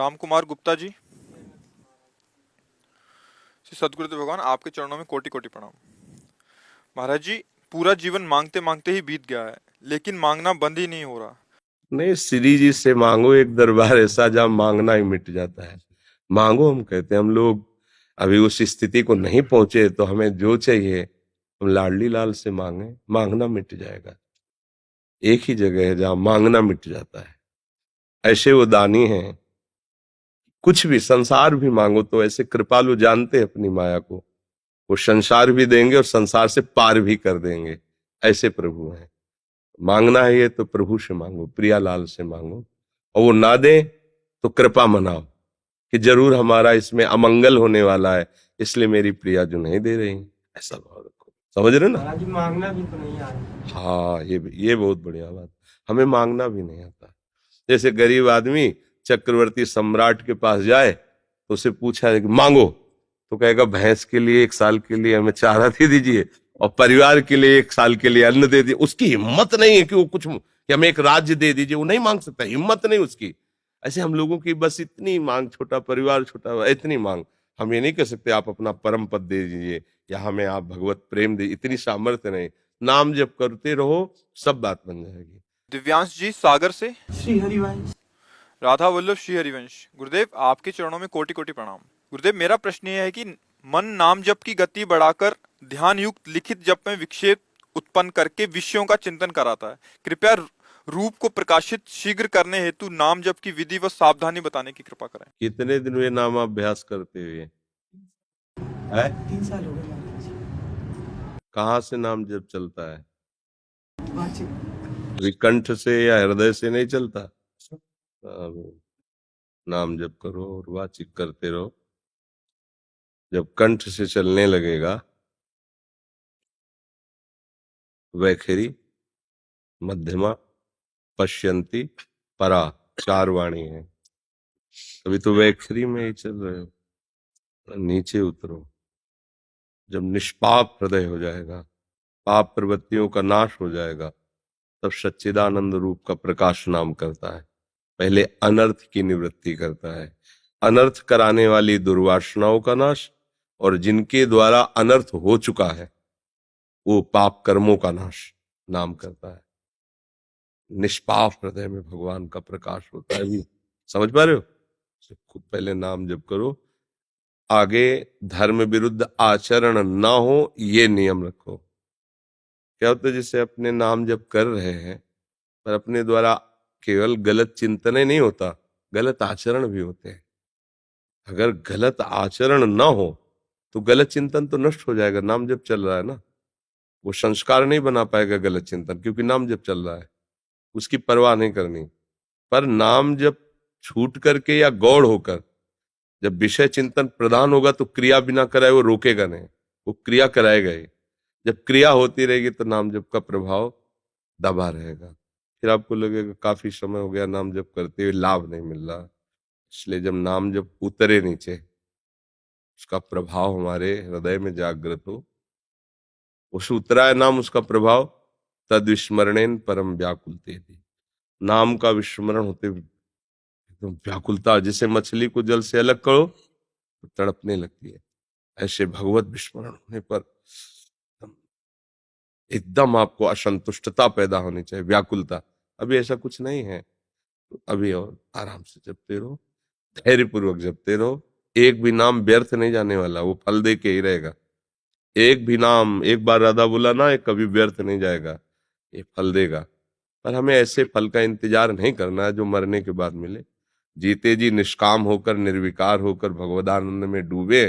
राम कुमार गुप्ता जी। श्री सदगुरुदेव भगवान, आपके चरणों में कोटि कोटि प्रणाम। महाराज जी, पूरा जीवन मांगते मांगते ही बीत गया है, लेकिन मांगना बंद ही नहीं हो रहा। नहीं, श्री जी से मांगो, एक दरबार ऐसा जहां मांगना ही मिट जाता है। मांगो, हम कहते हैं। हम लोग अभी उस स्थिति को नहीं पहुंचे, तो हमें जो चाहिए हम लाडली लाल से मांगे, मांगना मिट जाएगा। एक ही जगह है जहां मांगना मिट जाता है। ऐसे वो दानी हैं, कुछ भी संसार भी मांगो तो ऐसे कृपालु जानते हैं अपनी माया को, वो संसार भी देंगे और संसार से पार भी कर देंगे। ऐसे प्रभु हैं। मांगना है ये तो प्रभु से मांगो, प्रियालाल से मांगो, और वो ना दे तो कृपा मनाओ कि जरूर हमारा इसमें अमंगल होने वाला है, इसलिए मेरी प्रिया जो नहीं दे रही। ऐसा भाव रखो। समझ रहे ना? महाराज जी, मांगना भी तो नहीं आ रहा। हाँ, ये बहुत बढ़िया बात। हमें मांगना भी नहीं आता। जैसे गरीब आदमी चक्रवर्ती सम्राट के पास जाए तो उसे पूछा कि मांगो, तो कहेगा भैंस के लिए 1 साल के लिए हमें चारा दे दीजिए और परिवार के लिए 1 साल के लिए अन्न दे दीजिए। उसकी हिम्मत नहीं है कि वो कुछ, कि हमें एक राज्य दे दीजिए, वो नहीं मांग सकता, हिम्मत नहीं उसकी। ऐसे हम लोगों की बस इतनी मांग, छोटा परिवार, छोटा, इतनी मांग। हम ये नहीं कह सकते आप अपना परम पद दे दीजिए या हमें आप भगवत प्रेम दे, इतनी सामर्थ्य नहीं। नाम जप करते रहो, सब बात बन जाएगी। दिव्यांश जी सागर से। श्री हरिवंश। राधा वल्लभ श्री हरिवंश। गुरुदेव, आपके चरणों में कोटि कोटि प्रणाम। गुरुदेव, मेरा प्रश्न यह है कि मन नाम जप की गति बढ़ाकर ध्यान युक्त लिखित जप में विक्षेप उत्पन्न करके विषयों का चिंतन कराता है। कृपया रूप को प्रकाशित शीघ्र करने हेतु नाम जप की विधि व सावधानी बताने की कृपा करें। कितने दिन हुए नाम अभ्यास करते हुए? है 3 साल हो गए महाराज जी। कहाँ से नाम जप चलता है? वाचिक। विकंठ से या हृदय से नहीं चलता। अब नाम जप करो और वाचिक करते रहो। जब कंठ से चलने लगेगा, वैखरी, मध्यमा, पश्यंती, परा, 4 वाणी है। अभी तो वैखरी में ही चल रहे हो। नीचे उतरो। जब निष्पाप हृदय हो जाएगा, पाप प्रवृत्तियों का नाश हो जाएगा, तब सच्चिदानंद रूप का प्रकाश नाम करता है। पहले अनर्थ की निवृत्ति करता है, अनर्थ कराने वाली दुर्वासनाओं का नाश, और जिनके द्वारा अनर्थ हो चुका है वो पाप कर्मों का नाश नाम करता है। निष्पाप हृदय में भगवान का प्रकाश होता है। भी समझ पा रहे हो? खूब पहले नाम जप करो, आगे धर्म विरुद्ध आचरण ना हो, ये नियम रखो। क्या होता है, जैसे अपने नाम जप कर रहे हैं पर अपने द्वारा केवल गलत चिंतन ही नहीं होता, गलत आचरण भी होते हैं। अगर गलत आचरण ना हो तो गलत चिंतन तो नष्ट हो जाएगा। नाम जप चल रहा है ना, वो संस्कार नहीं बना पाएगा गलत चिंतन, क्योंकि नाम जप चल रहा है, उसकी परवाह नहीं करनी। पर नाम जप छूट करके या गौड़ होकर जब विषय चिंतन प्रधान होगा तो क्रिया बिना कराए वो रोकेगा नहीं, वो क्रिया कराएगा ही। जब क्रिया होती रहेगी तो नाम जप का प्रभाव दबा रहेगा। फिर आपको लगेगा काफी समय हो गया नाम जप करते हुए, लाभ नहीं मिल रहा। इसलिए जब नाम जप उतरे नीचे, उसका प्रभाव हमारे हृदय में जागृत हो, उस उतरा है नाम, उसका प्रभाव, तद विस्मरणेन परम व्याकुलते थी। नाम का विस्मरण होते एकदम व्याकुलता, जैसे मछली को जल से अलग करो तो तड़पने लगती है, ऐसे भगवत विस्मरण होने पर एकदम आपको असंतुष्टता पैदा होनी चाहिए, व्याकुलता। अभी ऐसा कुछ नहीं है, तो अभी और आराम से जपते रहो, धैर्य पूर्वक जपते रहो। एक भी नाम व्यर्थ नहीं जाने वाला, वो फल दे के ही रहेगा। एक भी नाम, एक बार राधा बोला ना, ये कभी व्यर्थ नहीं जाएगा, ये फल देगा। पर हमें ऐसे फल का इंतजार नहीं करना है जो मरने के बाद मिले। जीते जी निष्काम होकर, निर्विकार होकर भगवदानंद में डूबे,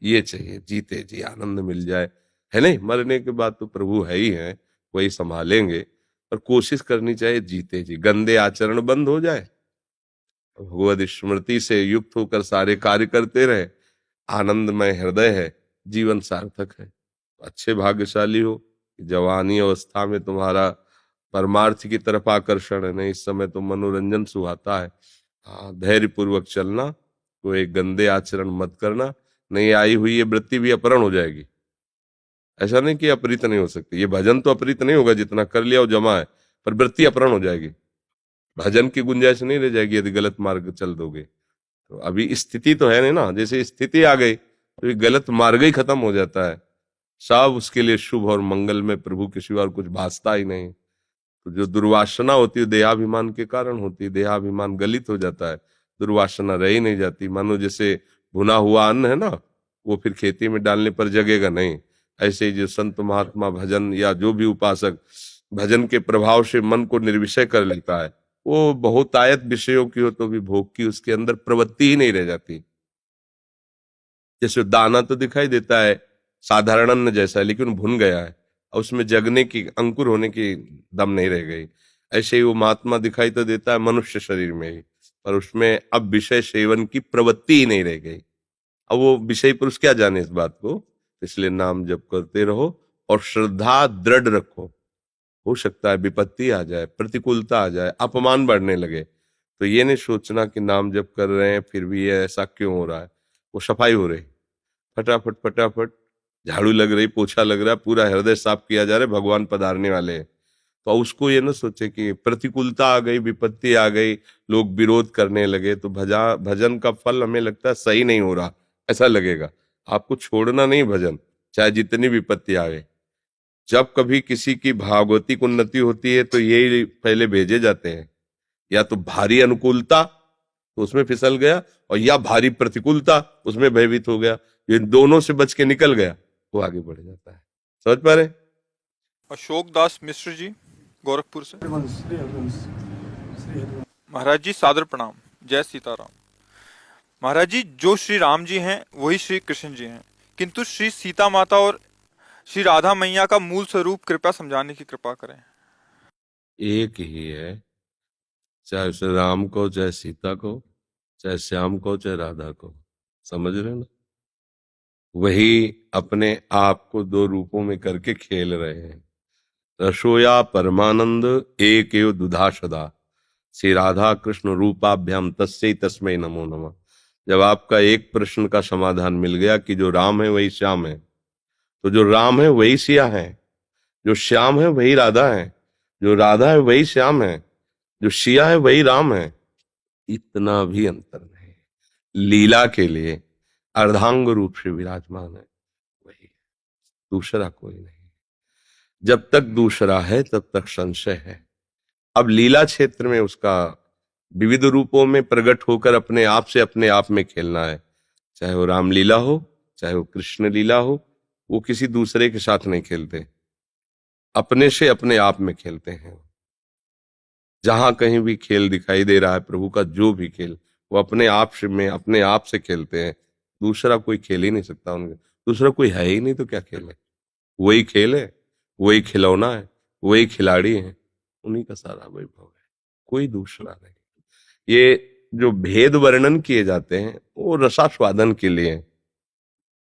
ये चाहिए। जीते जी आनंद मिल जाए, है नहीं? मरने के बाद तो प्रभु है ही है, वही संभालेंगे। पर कोशिश करनी चाहिए जीते जी गंदे आचरण बंद हो जाए, भगवद स्मृति से युक्त होकर सारे कार्य करते रहे, आनंदमय हृदय है, जीवन सार्थक है। अच्छे भाग्यशाली हो, जवानी अवस्था में तुम्हारा परमार्थ की तरफ आकर्षण है, नहीं इस समय तो मनोरंजन सुहाता है। हाँ, धैर्य पूर्वक चलना, कोई गंदे आचरण मत करना, नहीं आई हुई ये वृत्ति भी अपहरण हो जाएगी। ऐसा नहीं कि अपहृत नहीं हो सकती, ये भजन तो अपहृत नहीं होगा, जितना कर लिया वो जमा है, पर वृत्ति अपहरण हो जाएगी। भजन की गुंजाइश नहीं रह जाएगी यदि गलत मार्ग चल दोगे। तो अभी स्थिति तो है नहीं ना, जैसे स्थिति आ गई तो ये गलत मार्ग ही खत्म हो जाता है, सब उसके लिए शुभ और मंगल में प्रभु के सिवा और कुछ भासता ही नहीं। तो जो दुर्वासना होती है देहाभिमान के कारण होती है, देहाभिमान गलित हो जाता है, दुर्वासना रह ही नहीं जाती। मानो जैसे भुना हुआ अन्न है ना, वो फिर खेती में डालने पर जगेगा नहीं, ऐसे ही जो संत महात्मा भजन या जो भी उपासक भजन के प्रभाव से मन को निर्विषय कर लेता है, वो बहुतायत विषयों की हो तो भी भोग की उसके अंदर प्रवृत्ति ही नहीं रह जाती। जैसे दाना तो दिखाई देता है साधारण अन्न जैसा है, लेकिन भुन गया है और उसमें जगने की, अंकुर होने की दम नहीं रह गई। ऐसे ही वो महात्मा दिखाई तो देता है मनुष्य शरीर में ही, पर उसमें अब विषय सेवन की प्रवृत्ति ही नहीं रह गई। अब वो विषय पुरुष क्या जाने इस बात को, इसलिए नाम जप करते रहो और श्रद्धा दृढ़ रखो। हो सकता है विपत्ति आ जाए, प्रतिकूलता आ जाए, अपमान बढ़ने लगे, तो ये नहीं सोचना कि नाम जप कर रहे हैं फिर भी ये ऐसा क्यों हो रहा है। वो सफाई हो रही, फटाफट फटाफट झाड़ू लग रही, पोछा लग रहा है, पूरा हृदय साफ किया जा रहा है, भगवान पधारने वाले हैं। तो उसको ये ना सोचे कि प्रतिकूलता आ गई, विपत्ति आ गई, लोग विरोध करने लगे, तो भजन का फल हमें लगता है सही नहीं हो रहा, ऐसा लगेगा। आपको छोड़ना नहीं भजन, चाहे जितनी विपत्ति आए। जब कभी किसी की भागवतिक उन्नति होती है तो ये पहले भेजे जाते हैं, या तो भारी अनुकूलता तो उसमें फिसल गया, और या भारी प्रतिकूलता उसमें भयभीत हो गया, ये दोनों से बच के निकल गया, वो आगे बढ़ जाता है। समझ पा रहे? अशोक दास मिश्र जी, गोरखपुर से। हरिवंश, श्री हरिवंश, श्री हरिवंश। महाराज जी सादर प्रणाम, जय सीताराम। महाराज जी, जो श्री राम जी हैं वही श्री कृष्ण जी हैं, किंतु श्री सीता माता और श्री राधा मैया का मूल स्वरूप कृपया समझाने की कृपा करें। एक ही है, चाहे उसे राम को, चाहे सीता को, चाहे श्याम को, चाहे राधा को। समझ रहे ना? वही अपने आप को दो रूपों में करके खेल रहे हैं। रसोया परमानंद एक एव दुधा सदा, श्री राधा कृष्ण रूपाभ्याम तस्यै तस्मै नमो नमः। जब आपका एक प्रश्न का समाधान मिल गया कि जो राम है वही श्याम है, तो जो राम है वही सिया है, जो श्याम है वही राधा है, जो राधा है वही श्याम है, जो सिया है वही राम है। इतना भी अंतर नहीं। लीला के लिए अर्धांग रूप से विराजमान है वही है, दूसरा कोई नहीं। जब तक दूसरा है तब तक संशय है। अब लीला क्षेत्र में उसका विविध रूपों में प्रकट होकर अपने आप से अपने आप में खेलना है। चाहे वो रामलीला हो, चाहे वो कृष्ण लीला हो, वो किसी दूसरे के साथ नहीं खेलते, अपने से अपने आप में खेलते हैं। जहां कहीं भी खेल दिखाई दे रहा है प्रभु का, जो भी खेल, वो अपने आप से में अपने आप से खेलते हैं। दूसरा कोई खेल ही नहीं सकता उनके, दूसरा कोई है ही नहीं, तो क्या खेल है? वही खेल है, वही खिलौना है, वही खिलाड़ी है, उन्हीं का सारा वैभव है, कोई दूसरा नहीं। ये जो भेद वर्णन किए जाते हैं वो रसास्वादन के लिए हैं।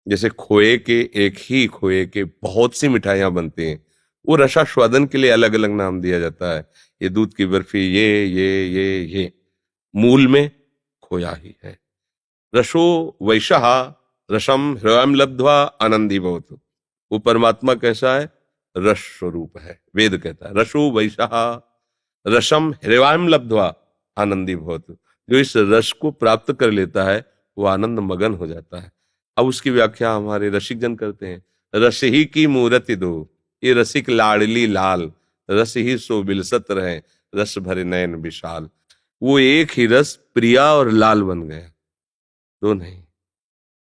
जैसे खोए के, एक ही खोए के बहुत सी मिठाइयां बनती हैं, वो रसास्वादन के लिए अलग अलग नाम दिया जाता है। ये दूध की बर्फी, ये मूल में खोया ही है। रसो वैशः रसम हृदयम लब्ध्वा आनंदी भवतु। वो परमात्मा कैसा है? रस स्वरूप है। वेद कहता है रसो वैशः रसम हृदयम लब्ध्वा आनंदी भवतु। जो इस रस को प्राप्त कर लेता है वो आनंद मगन हो जाता है। अब उसकी व्याख्या हमारे रसिक जन करते हैं, रस ही की मूर्ति दो, ये रसिक लाडली लाल, रस ही सो बिलसत रहे, रस भरे नयन विशाल। वो एक ही रस प्रिया और लाल बन गया, दो नहीं।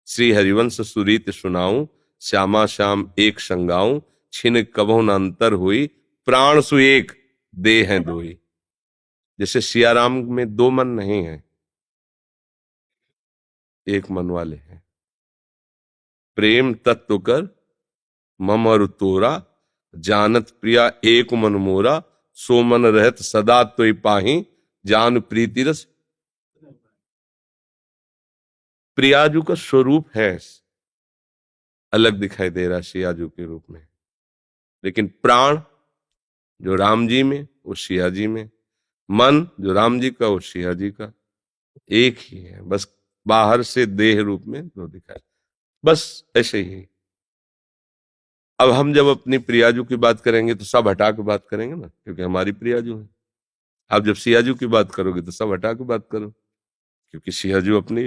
श्री हरिवंश सुरीत सुनाऊं, श्यामा श्याम एक संगाऊं, छिन कबहु न अंतर हुई, प्राण सु एक देह हैं दोई। जैसे सियाराम में दो मन नहीं है, एक मन वाले हैं। प्रेम तत्व कर मम और तोरा, जानत प्रिया एक मन मोरा, सो मन रहत सदा तोय पाही, जान प्रीति रस। प्रियाजू का स्वरूप है अलग दिखाई दे रहा है सियाजू के रूप में, लेकिन प्राण जो राम जी में वो सिया जी में, मन जो राम जी का वो सिया जी का, एक ही है, बस बाहर से देह रूप में दो दिखाए, बस ऐसे ही। अब हम जब अपनी प्रियाजू की बात करेंगे तो सब हटा के बात करेंगे ना, क्योंकि हमारी प्रियाजू है। आप जब सियाजू की बात करोगे तो सब हटा के बात करो, क्योंकि सिंहजू अपनी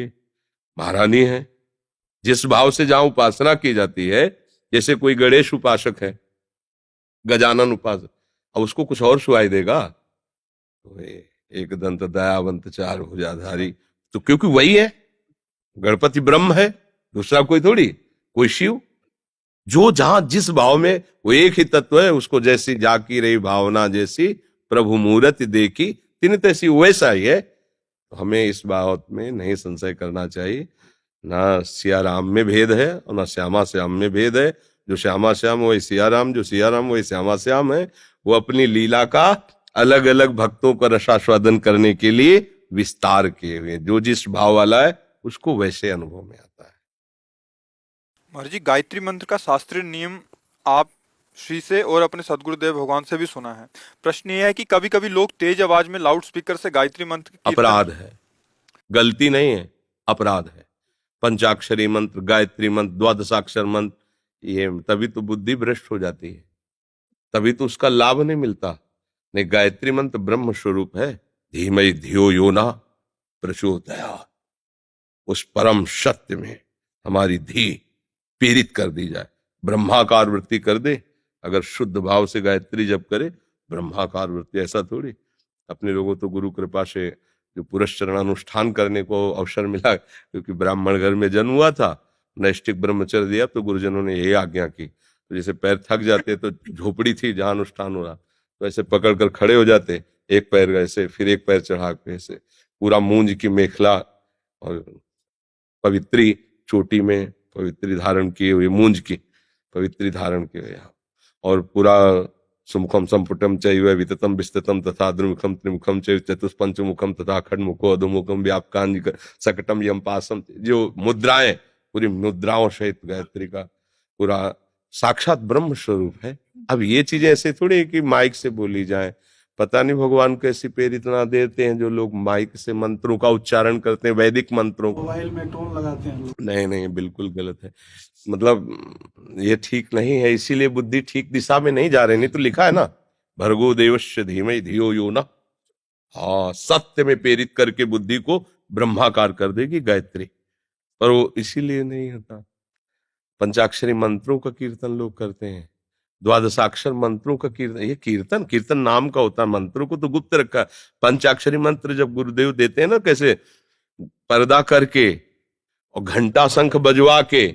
महारानी है। जिस भाव से जहां उपासना की जाती है, जैसे कोई गणेश उपासक है, गजानन उपासक, अब उसको कुछ और सुनाई देगा, तो एक दंत दयावंत चार भुजाधारी, तो क्योंकि वही है, गणपति ब्रह्म है, दूसरा कोई थोड़ी, कोई शिव। जो जहां जिस भाव में, वो एक ही तत्व है, उसको जैसी जाकी रही भावना जैसी, प्रभु मूरत देखी तिन तैसी, वैसा ही है। तो हमें इस बात में नहीं संशय करना चाहिए, ना सिया राम में भेद है और ना श्यामा श्याम में भेद है। जो श्यामा श्याम वही सिया राम, जो सिया राम वही श्यामा श्याम है। वो अपनी लीला का अलग अलग भक्तों का रसास्वादन करने के लिए विस्तार किए हुए, जो जिस भाव वाला है उसको वैसे अनुभव में आता है। महाराज जी, गायत्री मंत्र का शास्त्रीय नियम आप श्री से और अपने सदगुरुदेव भगवान से भी सुना है। प्रश्न यह है कि कभी कभी लोग तेज आवाज में लाउड स्पीकर से गायत्री मंत्र की अपराध है, गलती नहीं है, अपराध है। पंचाक्षरी मंत्र, गायत्री मंत्र, द्वादशाक्षर मंत्र, ये तभी तो बुद्धि भ्रष्ट हो जाती है, तभी तो उसका लाभ नहीं मिलता। नहीं, गायत्री मंत्र ब्रह्म स्वरूप है। धीमहि धियो यो न प्रचोदयात्, उस परम सत्य में हमारी धी पीड़ित कर दी जाए, ब्रह्माकार वृत्ति कर दे। अगर शुद्ध भाव से गायत्री जप करे, ब्रह्माकार वृत्ति, ऐसा थोड़ी। अपने लोगों तो गुरु कृपा से जो पुरस्चरण अनुष्ठान करने को अवसर मिला, क्योंकि ब्राह्मण घर में जन्म हुआ था, नैष्ठिक ब्रह्मचर्य दिया, तो गुरुजनों ने यही आज्ञा की। तो जैसे पैर थक जाते तो झोपड़ी थी जहां अनुष्ठान हो रहा, तो ऐसे पकड़ कर खड़े हो जाते, एक पैर ऐसे, फिर एक पैर चढ़ा के ऐसे, पूरा मूंज की मेखला और पवित्री चोटी में पवित्री धारण किए हुए, मूंज की पवित्री धारण किए हुए, और पूरा सुमुखम संपुटम चैव विततम विस्ततम तथा द्विमुखम त्रिमुखम चैव चतुष्पंचमुखम तथा खड्मुखो अधोमुखम व्यापकांज सकटम यम पासम, जो मुद्राएं, पूरी मुद्राओं सहित गायत्री का पूरा साक्षात ब्रह्म स्वरूप है। अब ये चीजें ऐसे थोड़ी कि माइक से बोली जाए। पता नहीं भगवान कैसी प्रेरितना देते हैं जो लोग माइक से मंत्रों का उच्चारण करते हैं, वैदिक मंत्रों को। मोबाइल में टोन लगाते हैं लोग। नहीं नहीं, बिल्कुल गलत है। मतलब ये ठीक नहीं है, इसीलिए बुद्धि ठीक दिशा में नहीं जा रही। नहीं तो लिखा है ना, भर्गो देवस्य धीमहि धियो यो न। हाँ, सत्य में प्रेरित करके बुद्धि को ब्रह्माकार कर देगी गायत्री, पर वो इसीलिए नहीं होता। पंचाक्षरी मंत्रों का कीर्तन लोग करते हैं, द्वादशाक्षर मंत्रों का कीर्तन, ये कीर्तन कीर्तन नाम का होता है, मंत्रों को तो गुप्त रखा है। पंचाक्षरी मंत्र जब गुरुदेव देते हैं ना, कैसे पर्दा करके और घंटा शंख बजवा के,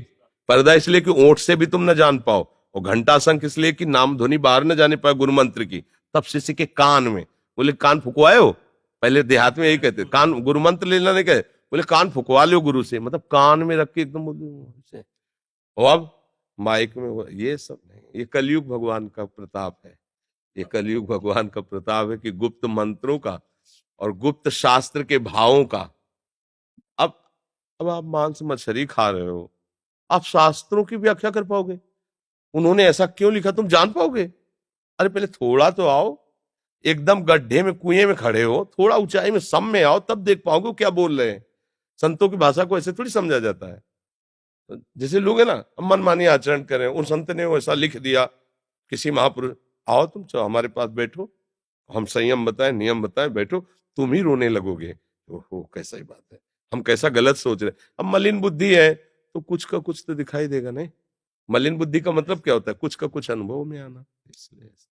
पर्दा इसलिए कि ओंठ से भी तुम न जान पाओ, और घंटा शंख इसलिए कि नाम ध्वनि बाहर न जाने पाए गुरु मंत्र की। तब शिष्य के कान में, बोले कान फुकवाए हो, पहले देहात में यही कहते, कान गुरु मंत्र लेना नहीं कहे, बोले कान फुकवा लो गुरु से, मतलब कान में रख के एकदम बोले। और अब माइक में ये सब नहीं, ये कलयुग भगवान का प्रताप है। ये कलयुग भगवान का प्रताप है कि गुप्त मंत्रों का और गुप्त शास्त्र के भावों का। अब आप मांस मछली खा रहे हो, आप शास्त्रों की व्याख्या कर पाओगे? उन्होंने ऐसा क्यों लिखा तुम जान पाओगे? अरे पहले थोड़ा तो आओ, एकदम गड्ढे में कुएं में खड़े हो, थोड़ा ऊंचाई में सम में आओ, तब देख पाओगे वो क्या बोल रहे हैं। संतों की भाषा को ऐसे थोड़ी समझा जाता है। जैसे लोग है ना, मनमानी आचरण करें, उन संत ने वैसा लिख दिया, किसी महापुरुष, आओ तुम चलो हमारे पास बैठो, हम संयम बताएं, नियम बताएं, बैठो, तुम ही रोने लगोगे। ओहो, कैसा ही बात है, हम कैसा गलत सोच रहे। अब मलिन बुद्धि है तो कुछ का कुछ तो दिखाई देगा। नहीं, मलिन बुद्धि का मतलब क्या होता है? कुछ का कुछ अनुभव में आना, इसलिए